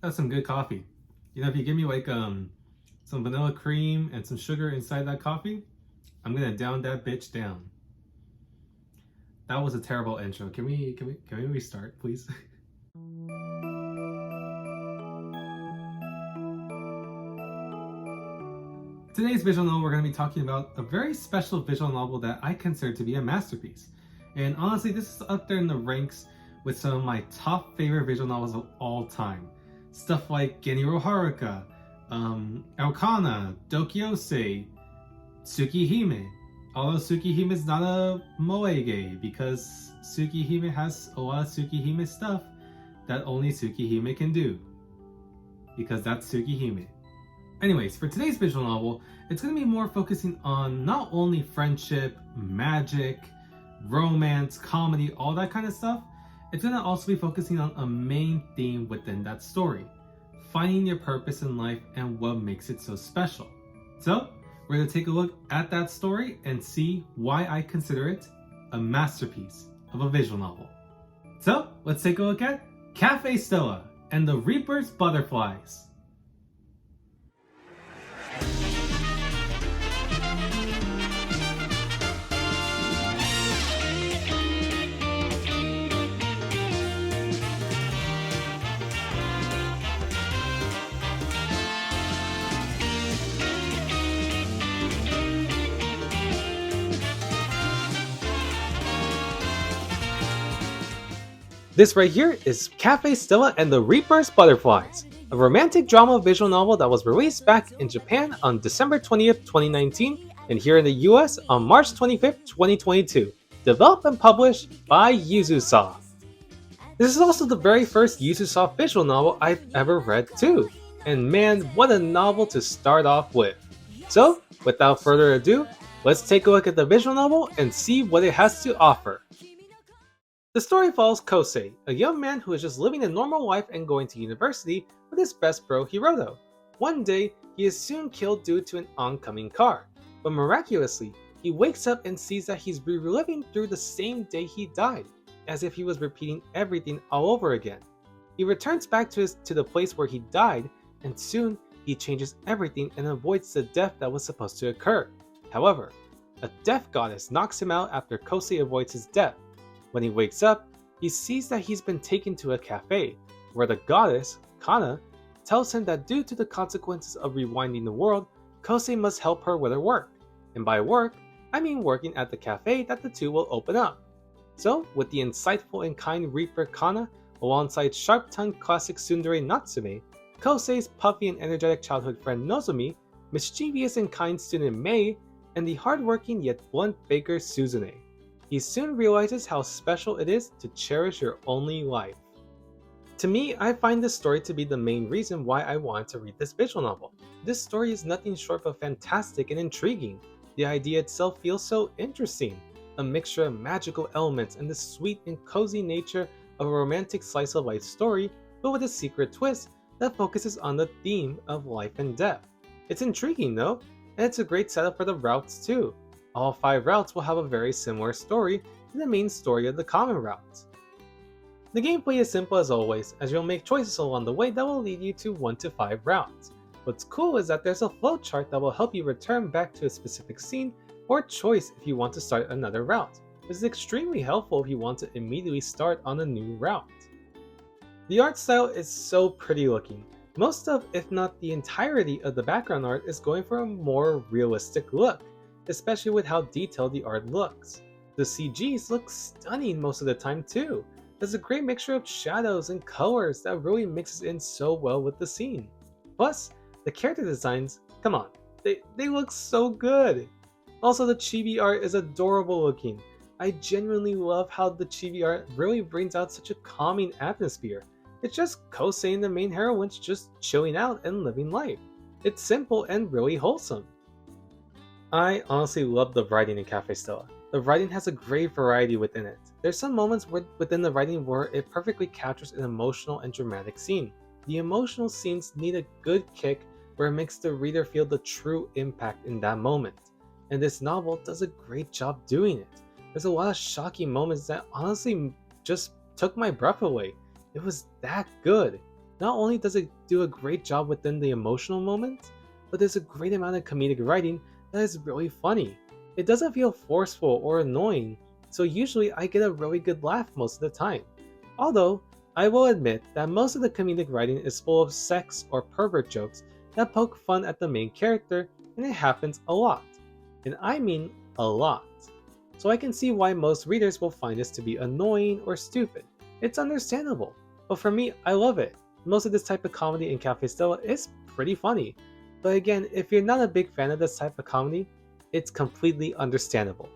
That's some good coffee. You know, if you give me like some vanilla cream and some sugar inside that coffee, I'm gonna down that bitch down. That was a terrible intro. Can we restart, please? Today's visual novel, we're going to be talking about a very special visual novel that I consider to be a masterpiece. And honestly, this is up there in the ranks with some of my top favorite visual novels of all time. Stuff like Geniro Haruka, Elkana, Dokyosei, Tsukihime. Although Tsukihime is not a moege, because Tsukihime has a lot of Tsukihime stuff that only Tsukihime can do. Because that's Tsukihime. Anyways, for today's visual novel, it's going to be more focusing on not only friendship, magic, romance, comedy, all that kind of stuff. It's going to also be focusing on a main theme within that story. Finding your purpose in life and what makes it so special. So, we're going to take a look at that story and see why I consider it a masterpiece of a visual novel. So, let's take a look at Cafe Stella and the Reaper's Butterflies. This right here is Cafe Stella and the Reaper's Butterflies, a romantic drama visual novel that was released back in Japan on December 20th, 2019, and here in the US on March 25th, 2022, developed and published by Yuzusoft. This is also the very first Yuzusoft visual novel I've ever read too, and man, what a novel to start off with. So, without further ado, let's take a look at the visual novel and see what it has to offer. The story follows Kousei, a young man who is just living a normal life and going to university with his best bro Hiroto. One day, he is soon killed due to an oncoming car, but miraculously, he wakes up and sees that he's reliving through the same day he died, as if he was repeating everything all over again. He returns back to the place where he died, and soon he changes everything and avoids the death that was supposed to occur. However, a death goddess knocks him out after Kousei avoids his death. When he wakes up, he sees that he's been taken to a cafe, where the goddess, Kana, tells him that due to the consequences of rewinding the world, Kousei must help her with her work. And by work, I mean working at the cafe that the two will open up. So, with the insightful and kind Reaper Kana, alongside sharp-tongued classic tsundere Natsume, Kousei's puffy and energetic childhood friend Nozomi, mischievous and kind student Mei, and the hardworking yet blunt baker Suzune. He soon realizes how special it is to cherish your only life. To me, I find this story to be the main reason why I wanted to read this visual novel. This story is nothing short of fantastic and intriguing. The idea itself feels so interesting, a mixture of magical elements and the sweet and cozy nature of a romantic slice of life story, but with a secret twist that focuses on the theme of life and death. It's intriguing though, and it's a great setup for the routes too. All 5 routes will have a very similar story to the main story of the common routes. The gameplay is simple as always, as you'll make choices along the way that will lead you to 1 to 5 routes. What's cool is that there's a flowchart that will help you return back to a specific scene or choice if you want to start another route. This is extremely helpful if you want to immediately start on a new route. The art style is so pretty looking. Most of, if not the entirety of the background art is going for a more realistic look, especially with how detailed the art looks. The CGs look stunning most of the time too. There's a great mixture of shadows and colors that really mixes in so well with the scene. Plus, the character designs, come on, they look so good. Also, the chibi art is adorable looking. I genuinely love how the chibi art really brings out such a calming atmosphere. It's just Kousei and the main heroines just chilling out and living life. It's simple and really wholesome. I honestly love the writing in Cafe Stella. The writing has a great variety within it. There's some moments within the writing where it perfectly captures an emotional and dramatic scene. The emotional scenes need a good kick where it makes the reader feel the true impact in that moment. And this novel does a great job doing it. There's a lot of shocking moments that honestly just took my breath away. It was that good. Not only does it do a great job within the emotional moments, but there's a great amount of comedic writing that is really funny. It doesn't feel forceful or annoying, so usually I get a really good laugh most of the time. Although, I will admit that most of the comedic writing is full of sex or pervert jokes that poke fun at the main character, and it happens a lot. And I mean a lot. So I can see why most readers will find this to be annoying or stupid. It's understandable, but for me, I love it. Most of this type of comedy in Cafe Stella is pretty funny. But again, if you're not a big fan of this type of comedy, it's completely understandable.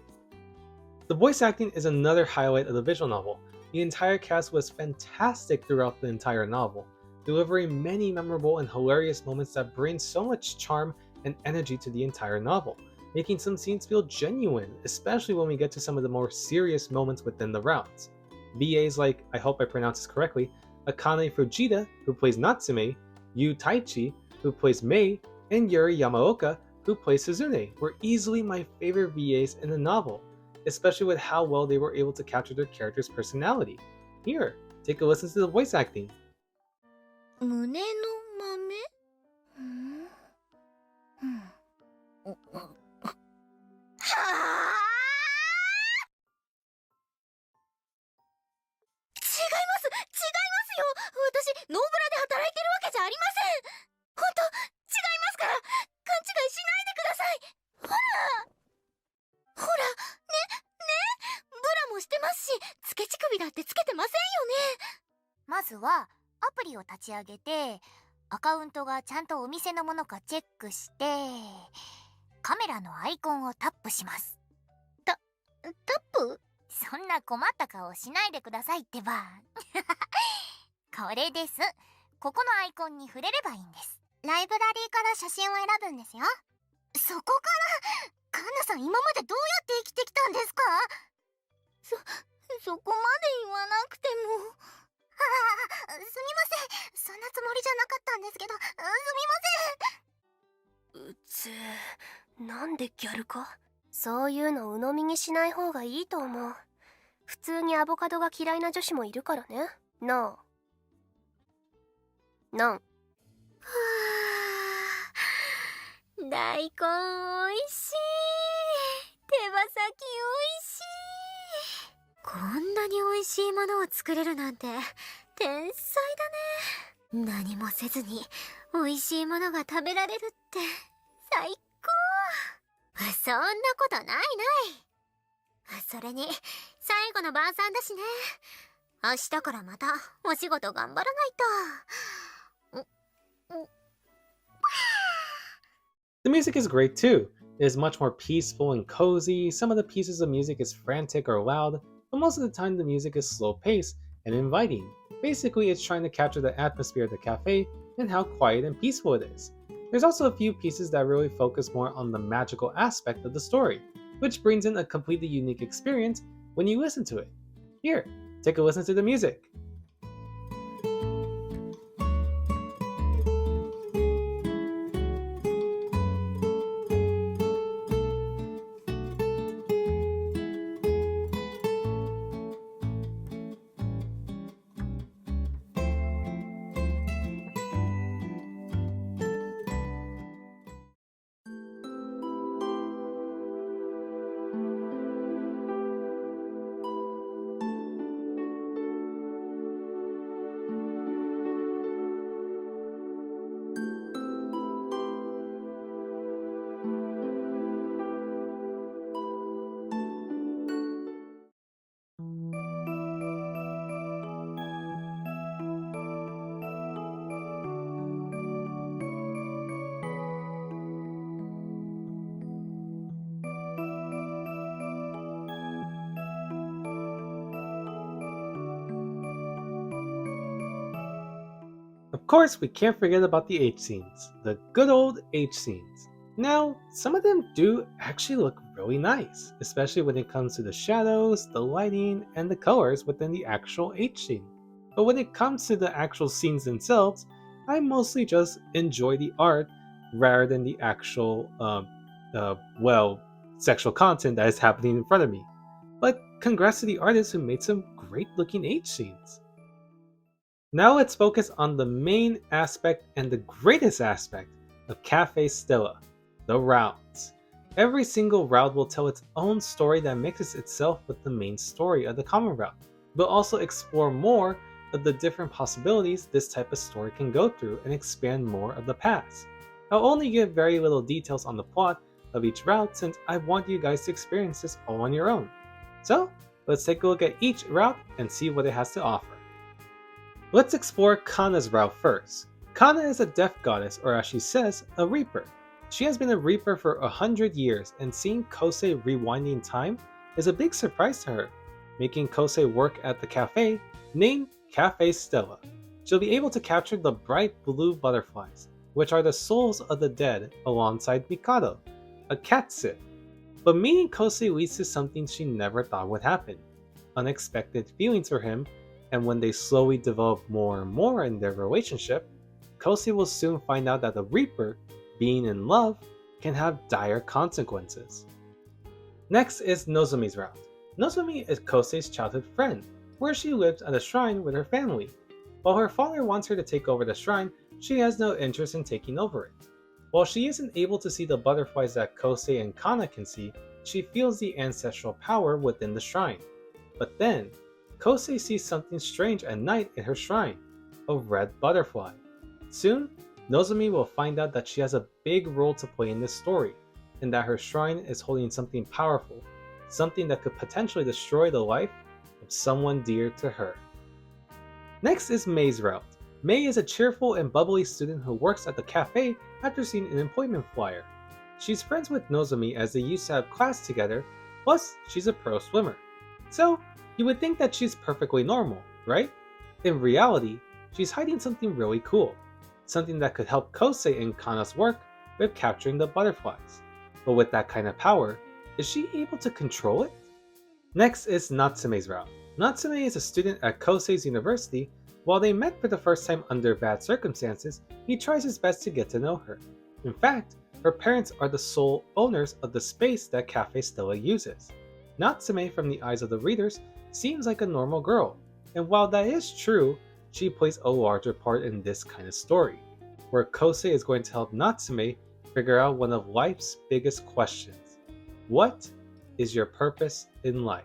The voice acting is another highlight of the visual novel. The entire cast was fantastic throughout the entire novel, delivering many memorable and hilarious moments that bring so much charm and energy to the entire novel, making some scenes feel genuine, especially when we get to some of the more serious moments within the rounds. VAs like, I hope I pronounced this correctly, Akane Fujita, who plays Natsume, Yu Taichi, who plays Mei, and Yuri Yamaoka, who plays Suzune, were easily my favorite VAs in the novel, especially with how well they were able to capture their character's personality. Here, take a listen to the voice acting. 胸の豆はあ違いますよ私ノーブラで働いてるわけじゃありませんほんと違いますから勘違いしないでくださいほらねブラもしてますしつけ乳首だってつけてませんよねまずはアプリを立ち上げてアカウントがちゃんとお店のものかチェックしてカメラのアイコンをタップしますタップそんな困った顔しないでくださいってばこれですここのアイコンに触れればいいんですライブラリーから写真を選ぶんですよそこからカンナさん今までどうやって生きてきたんですかそこまで言わなくてもすみませんそんなつもりじゃなかったんですけどすみませんなんでギャルかそういうの鵜呑みにしない方がいいと思う普通にアボカドが嫌いな女子もいるからねなあなんはあ大根おいしい手羽先おいしいこんなにおいしいものを作れるなんて天才だね何もせずにおいしいものが食べられるって最高そんなことないそれに最後の晩餐だしね明日からまたお仕事頑張らないと The music is great too. It is much more peaceful and cozy. Some of the pieces of music is frantic or loud, but most of the time the music is slow paced and inviting. Basically, it's trying to capture the atmosphere of the cafe and how quiet and peaceful it is. There's also a few pieces that really focus more on the magical aspect of the story, which brings in a completely unique experience when you listen to it. Here, take a listen to the music. Of course, we can't forget about the H scenes, the good old H scenes. Now, some of them do actually look really nice, especially when it comes to the shadows, the lighting, and the colors within the actual H scene. But when it comes to the actual scenes themselves, I mostly just enjoy the art rather than the actual, sexual content that is happening in front of me. But congrats to the artists who made some great looking H scenes. Now let's focus on the main aspect and the greatest aspect of Cafe Stella, the routes. Every single route will tell its own story that mixes itself with the main story of the common route, but also explore more of the different possibilities this type of story can go through and expand more of the past. I'll only give very little details on the plot of each route since I want you guys to experience this all on your own. So, let's take a look at each route and see what it has to offer. Let's explore Kana's route first. Kana is a death goddess, or as she says, a reaper. She has been a reaper for 100 years, and seeing Kousei rewinding time is a big surprise to her, making Kousei work at the cafe named Cafe Stella. She'll be able to capture the bright blue butterflies, which are the souls of the dead, alongside Mikado, a catsuit. But meeting Kousei leads to something she never thought would happen: unexpected feelings for him, and when they slowly develop more and more in their relationship, Kousei will soon find out that the Reaper, being in love, can have dire consequences. Next is Nozomi's route. Nozomi is Kousei's childhood friend, where she lives at a shrine with her family. While her father wants her to take over the shrine, she has no interest in taking over it. While she isn't able to see the butterflies that Kousei and Kana can see, she feels the ancestral power within the shrine. But then, Kousei sees something strange at night in her shrine, a red butterfly. Soon, Nozomi will find out that she has a big role to play in this story, and that her shrine is holding something powerful, something that could potentially destroy the life of someone dear to her. Next is Mei's route. Mei is a cheerful and bubbly student who works at the cafe after seeing an employment flyer. She's friends with Nozomi as they used to have class together, plus she's a pro swimmer. So, you would think that she's perfectly normal, right? In reality, she's hiding something really cool, something that could help Kousei in Kana's work with capturing the butterflies. But with that kind of power, is she able to control it? Next is Natsume's route. Natsume is a student at Kousei's university. While they met for the first time under bad circumstances, he tries his best to get to know her. In fact, her parents are the sole owners of the space that Cafe Stella uses. Natsume, from the eyes of the readers, seems like a normal girl, and while that is true, she plays a larger part in this kind of story, where Kousei is going to help Natsume figure out one of life's biggest questions. What is your purpose in life?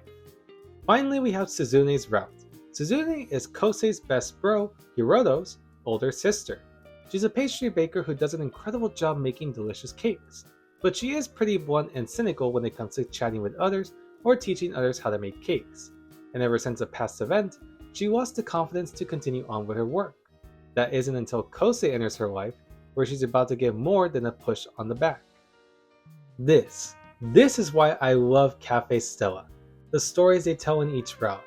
Finally, we have Suzune's route. Suzune is Kousei's best bro, Hiroto's older sister. She's a pastry baker who does an incredible job making delicious cakes, but she is pretty blunt and cynical when it comes to chatting with others or teaching others how to make cakes. And ever since a past event, she lost the confidence to continue on with her work. That isn't until Kousei enters her life, where she's about to give more than a push on the back. This is why I love Cafe Stella. The stories they tell in each route,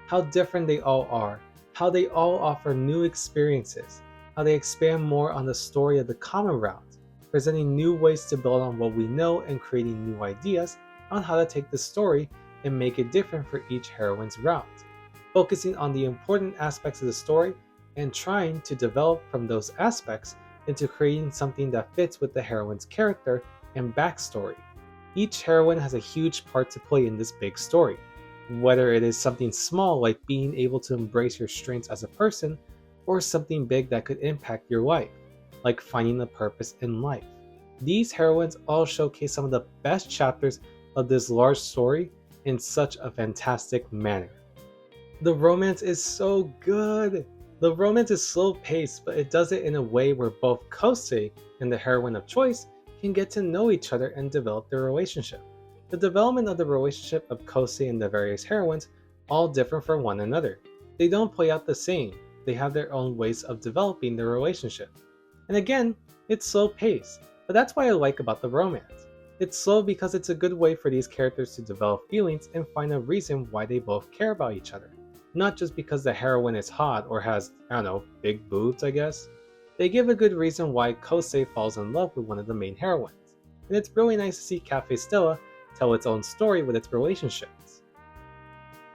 how different they all are, how they all offer new experiences, how they expand more on the story of the common route, presenting new ways to build on what we know and creating new ideas on how to take the story and make it different for each heroine's route, focusing on the important aspects of the story and trying to develop from those aspects into creating something that fits with the heroine's character and backstory. Each heroine has a huge part to play in this big story, whether it is something small like being able to embrace your strengths as a person, or something big that could impact your life, like finding a purpose in life. These heroines all showcase some of the best chapters of this large story in such a fantastic manner. The romance is so good! The romance is slow paced, but it does it in a way where both Kousei and the heroine of choice can get to know each other and develop their relationship. The development of the relationship of Kousei and the various heroines all differ from one another. They don't play out the same, they have their own ways of developing their relationship. And again, it's slow paced, but that's what I like about the romance. It's slow because it's a good way for these characters to develop feelings and find a reason why they both care about each other. Not just because the heroine is hot or has, big boobs, I guess. They give a good reason why Kousei falls in love with one of the main heroines. And it's really nice to see Cafe Stella tell its own story with its relationships.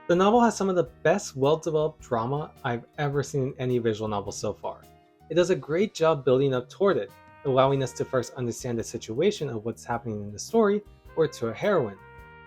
The novel has some of the best well-developed drama I've ever seen in any visual novel so far. It does a great job building up toward it, allowing us to first understand the situation of what's happening in the story or to a heroine,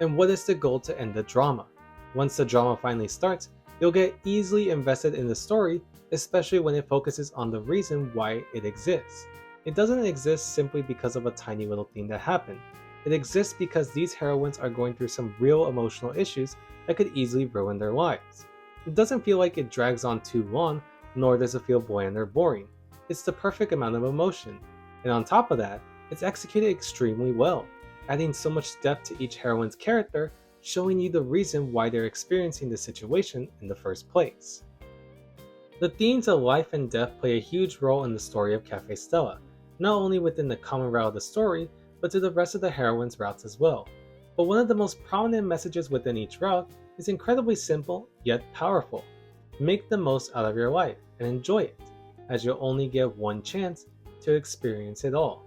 and what is the goal to end the drama. Once the drama finally starts, You'll get easily invested in the story, especially when it focuses on the reason why it exists. It doesn't exist simply because of a tiny little thing that happened. It exists because these heroines are going through some real emotional issues that could easily ruin their lives. It doesn't feel like it drags on too long, nor does it feel bland or boring. It's the perfect amount of emotion. And on top of that, it's executed extremely well, adding so much depth to each heroine's character, showing you the reason why they're experiencing the situation in the first place. The themes of life and death play a huge role in the story of Cafe Stella, not only within the common route of the story, but to the rest of the heroines' routes as well. But one of the most prominent messages within each route is incredibly simple yet powerful. Make the most out of your life and enjoy it, as you'll only get one chance to experience it all.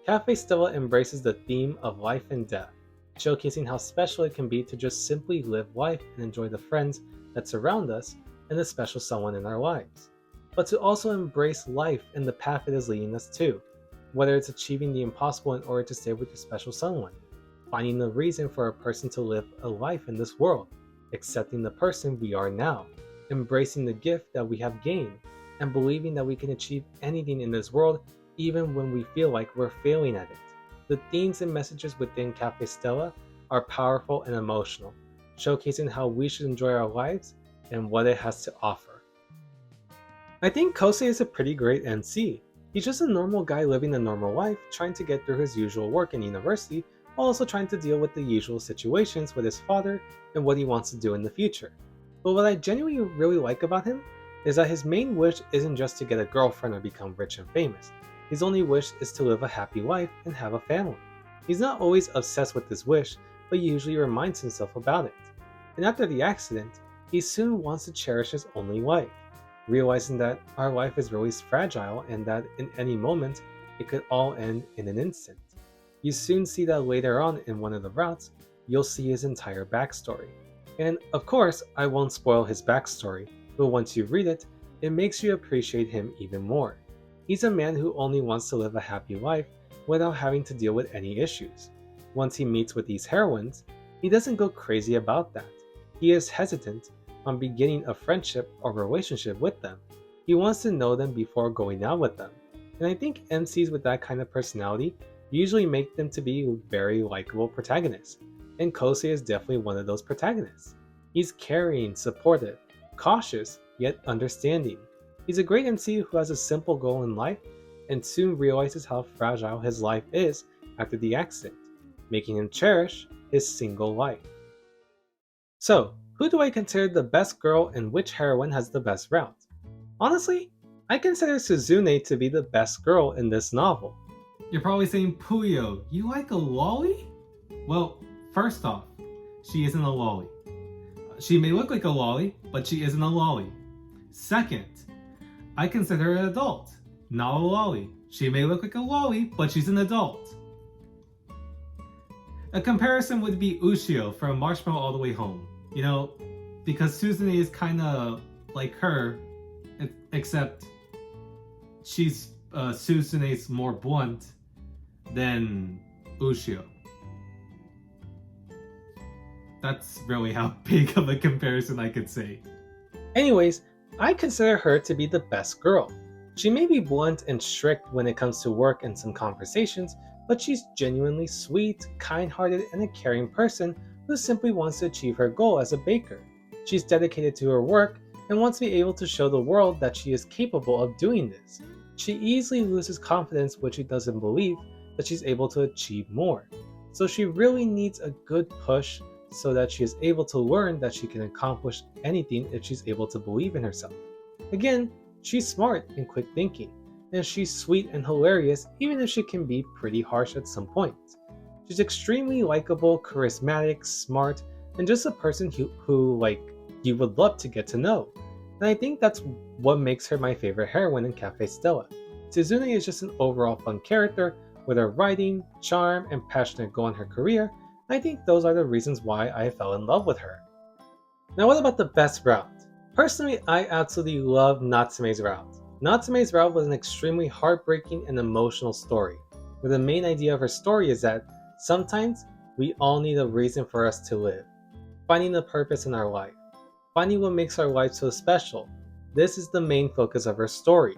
Cafe Stella embraces the theme of life and death, showcasing how special it can be to just simply live life and enjoy the friends that surround us and the special someone in our lives. But to also embrace life and the path it is leading us to, whether it's achieving the impossible in order to stay with your special someone, finding the reason for a person to live a life in this world, accepting the person we are now, embracing the gift that we have gained, and believing that we can achieve anything in this world even when we feel like we're failing at it. The themes and messages within Cafe Stella are powerful and emotional, showcasing how we should enjoy our lives and what it has to offer. I think Kousei is a pretty great MC. He's just a normal guy living a normal life, trying to get through his usual work in university, while also trying to deal with the usual situations with his father and what he wants to do in the future. But what I genuinely really like about him is that his main wish isn't just to get a girlfriend or become rich and famous. His only wish is to live a happy life and have a family. He's not always obsessed with this wish, but usually reminds himself about it. And after the accident, he soon wants to cherish his only life, realizing that our life is really fragile and that in any moment, it could all end in an instant. You soon see that later on in one of the routes, you'll see his entire backstory. And of course, I won't spoil his backstory, but once you read it, it makes you appreciate him even more. He's a man who only wants to live a happy life without having to deal with any issues. Once he meets with these heroines, he doesn't go crazy about that. He is hesitant on beginning a friendship or relationship with them. He wants to know them before going out with them. And I think MCs with that kind of personality usually make them to be very likable protagonists. And Kousei is definitely one of those protagonists. He's caring, supportive, cautious, yet understanding. He's a great MC who has a simple goal in life and soon realizes how fragile his life is after the accident, making him cherish his single life. So, who do I consider the best girl and which heroine has the best route? Honestly, I consider Suzune to be the best girl in this novel. You're probably saying, Puyo, you like a lolly? Well, first off, she isn't a lolly. She may look like a lolly, but she isn't a lolly. Second, I consider her an adult, not a lolly. She may look like a lolly, but she's an adult. A comparison would be Ushio from Marshmallow All the Way Home. You know, because Suzune is kind of like her, except Suzune's more blunt than Ushio. That's really how big of a comparison I could say. Anyways, I consider her to be the best girl. She may be blunt and strict when it comes to work and some conversations, but she's genuinely sweet, kind-hearted, and a caring person who simply wants to achieve her goal as a baker. She's dedicated to her work and wants to be able to show the world that she is capable of doing this. She easily loses confidence when she doesn't believe that she's able to achieve more. So she really needs a good push so that she is able to learn that she can accomplish anything if she's able to believe in herself. Again, she's smart and quick thinking, and she's sweet and hilarious even if she can be pretty harsh at some points. She's extremely likable, charismatic, smart, and just a person who you would love to get to know. And I think that's what makes her my favorite heroine in Cafe Stella. Suzune is just an overall fun character with her writing, charm, and passionate goal in her career. I think those are the reasons why I fell in love with her. Now what about the best route? Personally, I absolutely love Natsume's route. Natsume's route was an extremely heartbreaking and emotional story, where the main idea of her story is that sometimes we all need a reason for us to live, finding a purpose in our life. finding what makes our life so special. This is the main focus of her story.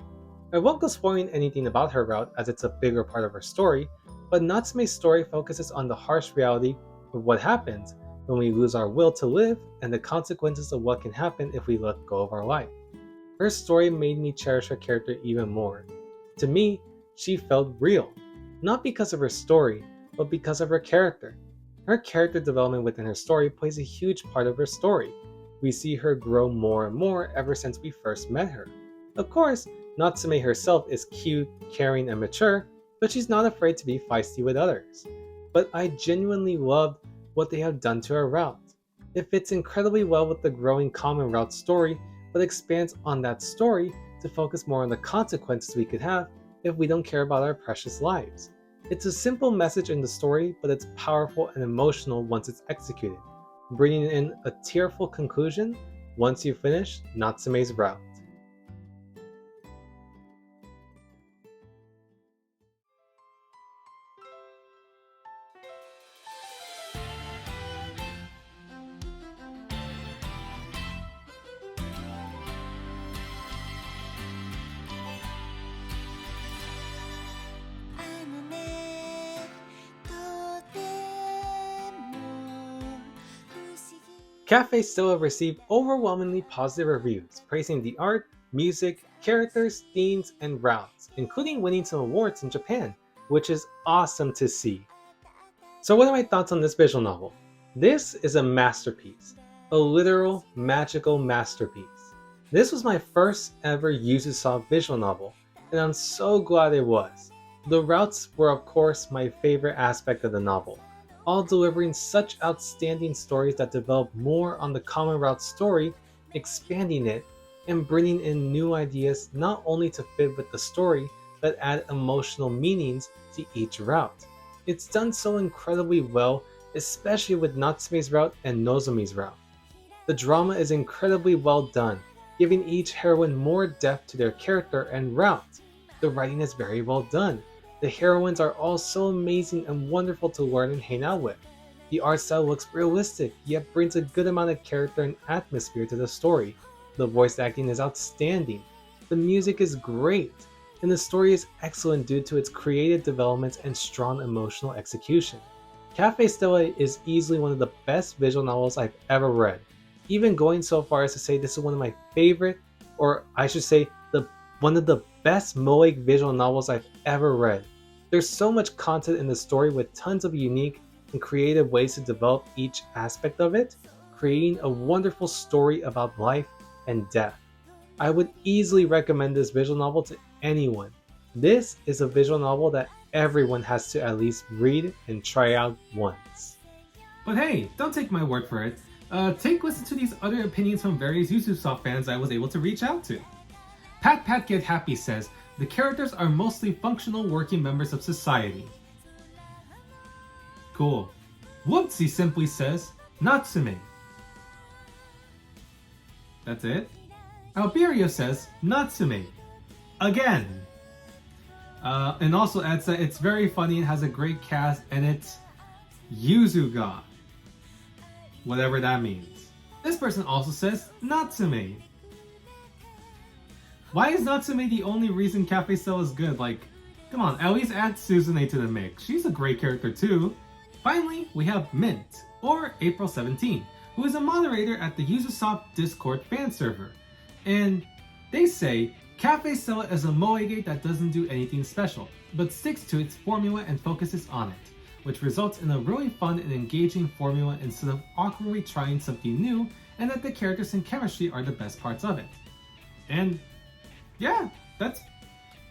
I won't go spoiling anything about her route as it's a bigger part of her story, but Natsume's story focuses on the harsh reality of what happens when we lose our will to live and the consequences of what can happen if we let go of our life. Her story made me cherish her character even more. To me, she felt real, not because of her story, but because of her character. Her character development within her story plays a huge part of her story. We see her grow more and more ever since we first met her. Of course, Natsume herself is cute, caring, and mature, but she's not afraid to be feisty with others. But I genuinely loved what they have done to her route. It fits incredibly well with the growing common route story, but expands on that story to focus more on the consequences we could have if we don't care about our precious lives. It's a simple message in the story, but it's powerful and emotional once it's executed, bringing in a tearful conclusion once you finish Natsume's route. Cafe Stella received overwhelmingly positive reviews, praising the art, music, characters, themes, and routes, including winning some awards in Japan, which is awesome to see. So what are my thoughts on this visual novel? This is a masterpiece, a literal magical masterpiece. This was my first ever Yuzusoft visual novel, and I'm so glad it was. The routes were of course my favorite aspect of the novel, all delivering such outstanding stories that develop more on the common route story, expanding it, and bringing in new ideas not only to fit with the story, but add emotional meanings to each route. It's done so incredibly well, especially with Natsume's route and Nozomi's route. The drama is incredibly well done, giving each heroine more depth to their character and route. The writing is very well done. The heroines are all so amazing and wonderful to learn and hang out with. The art style looks realistic, yet brings a good amount of character and atmosphere to the story. The voice acting is outstanding. The music is great, and the story is excellent due to its creative developments and strong emotional execution. Cafe Stella is easily one of the best visual novels I've ever read, even going so far as to say this is one of my favorite, or I should say, one of the best moe visual novels I've ever read. There's so much content in the story with tons of unique and creative ways to develop each aspect of it, creating a wonderful story about life and death. I would easily recommend this visual novel to anyone. This is a visual novel that everyone has to at least read and try out once. But hey, don't take my word for it. Listen to these other opinions from various Yuzusoft fans I was able to reach out to. Pat Get Happy says, the characters are mostly functional working members of society. Cool. Whoopsie simply says, Natsume. That's it? Alberio says, Natsume. Again. And also adds that it's very funny, it has a great cast, and it's Yuzuga. Whatever that means. This person also says, Natsume. Why is Natsume the only reason Cafe Stella is good? Like, come on, at least add Suzune to the mix. She's a great character too. Finally, we have Mint, or April 17, who is a moderator at the Yuzusoft Discord fan server. And they say, Cafe Stella is a moege that doesn't do anything special, but sticks to its formula and focuses on it, which results in a really fun and engaging formula instead of awkwardly trying something new, and that the characters and chemistry are the best parts of it. And yeah, that's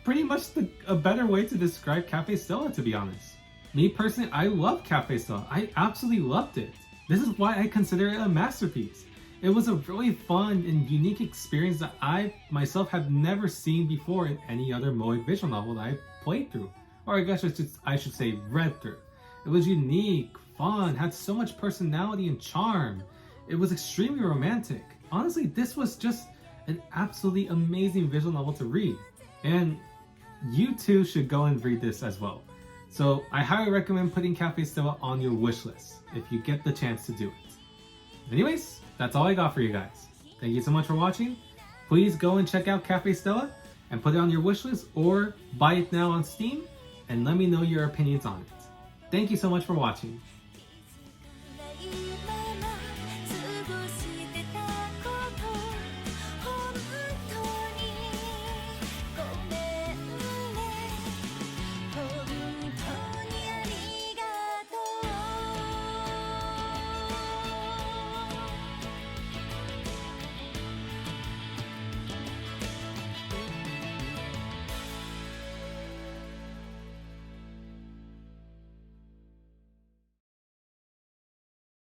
pretty much a better way to describe Cafe Stella, to be honest. Me personally, I love Cafe Stella. I absolutely loved it. This is why I consider it a masterpiece. It was a really fun and unique experience that I myself have never seen before in any other moe visual novel that I played through. Or I guess I should say read through. It was unique, fun, had so much personality and charm. It was extremely romantic. Honestly, this was just an absolutely amazing visual novel to read. And you too should go and read this as well. So I highly recommend putting Cafe Stella on your wish list if you get the chance to do it. Anyways, that's all I got for you guys. Thank you so much for watching. Please go and check out Cafe Stella and put it on your wish list or buy it now on Steam and let me know your opinions on it. Thank you so much for watching.